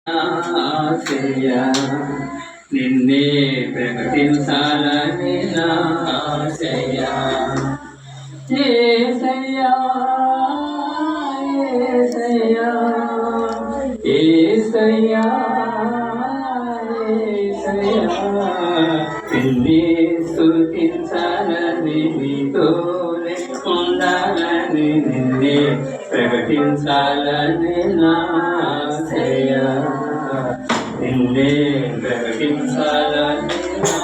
ఆశయ నిన్నే ప్రకటించాలని నా ఆశయ యేసయ్యా యేసయ్యా యేసయ్యా యేసయ్యా నిన్నే స్తుతించాలని నీతోనే ఉండాలని నిన్నే ప్రకటించాలని నా ఆశయ నిన్నే ప్రకటించాలని నా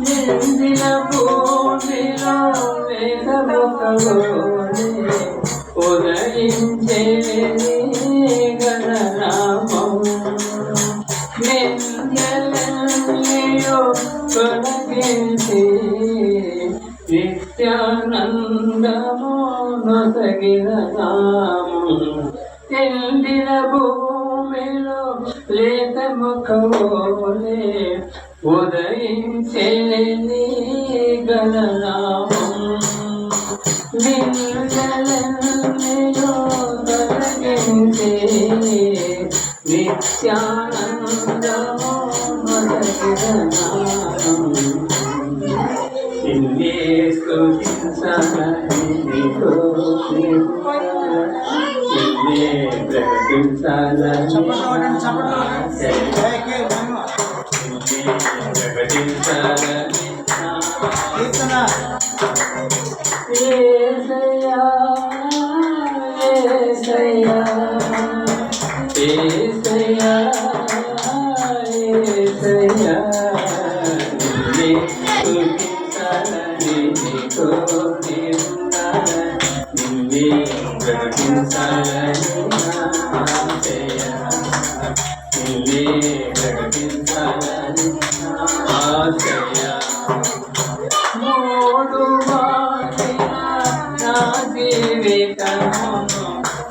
నిందిన భూమిలో వేదముఖలోనే ఉదయించే గణనామం నిందలన్నీయో తొలగించి నిత్యానందము నొసగిన నామం ఎండిన భూమిలో లేత ముఖమోలే ఉదయించే గణనామం నిందలన్నీయో తొలగించే నిత్యానందము నొసగిన నామం నిన్నే స్తుతించాలని నిన్నే ప్రకటించాలని ప్రకటించాలని యేసయ్యా యేసయ్యా యేసయ్యా యేసయ్యా నిన్నే స్తుతించాలని నీతోనే ఉండాలని నిన్నే ప్రకటించాలని నా ఆశయ నిన్నే ప్రకటించాలని నా ఆశయ మూడు వారిన నా జీవితమును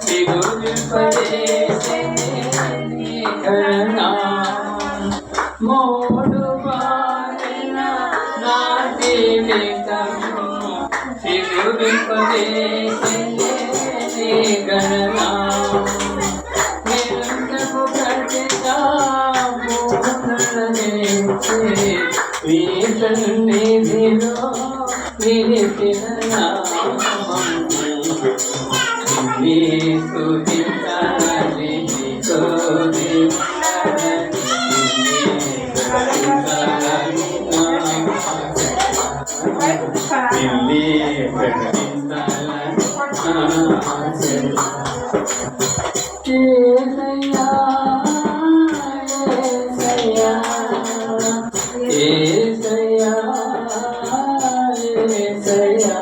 సిగురింపజేసే నీ గణనామం మూడు వారిన నా జీవితమును సిగురింపజేసే నీ గణనామం నిరంతరము ప్రతిష్ఠాపూర్ణనిచ్చే నీ సన్నిధిలో నిలిచిన నామం నిన్నే స్తుతించాలని నీతోనే ఉండాలని నిన్నే ప్రకటించాలని నా ఆశయ యేసయ్యా యేసయ్యా యేసయ్యా యేసయ్యా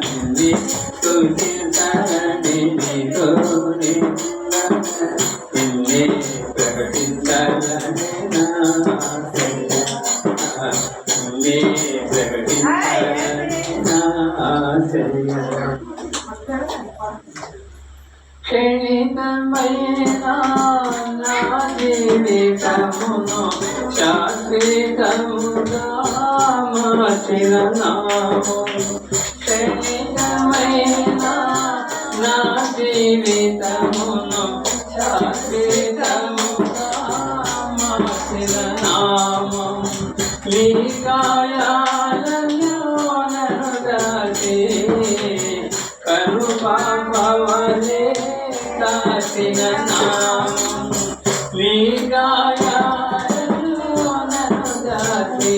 నిన్నే స్తుతించాలని నీతోనే ఉండాలని నిన్నే ప్రకటించాలని నా ఆశయ నిన్నే ప్రకటించాలని నా ఆశయ క్షణితమైన నా జీవితమును శాశ్వతముగా మార్చిన నామం క్షణితమైన నా జీవితమును శాశ్వతముగా మార్చిన నామం నీ గాయాలలో నన్ను దాచి కరుపాపవలే దాచిన నామం నీ గాయాలలో నన్ను దాచి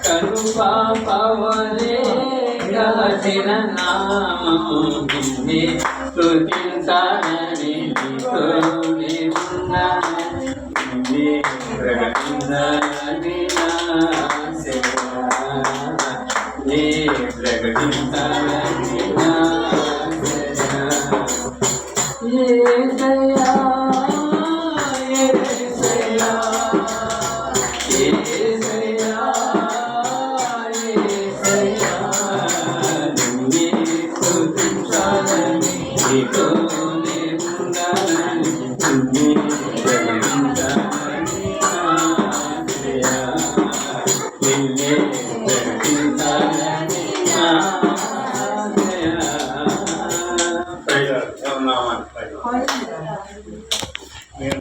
కరుపాపవలే దాచిన నామం నిన్నే స్తుతించాలని నీతోనే ఉండాలని నిన్నే ప్రకటించాలని నా ఆశయ నిన్నే ప్రకటించాలని నా ఆశయ యేసయ్యా యేసయ్యా యేసయ్యా యేసయ్యా నిన్నే స్తుతించాలని నీతోనే ఉండాలని నిన్నే ప్రకటించాలని నా ఆశయ నిన్నే ప్రకటించాలని నా ఆశయ నేను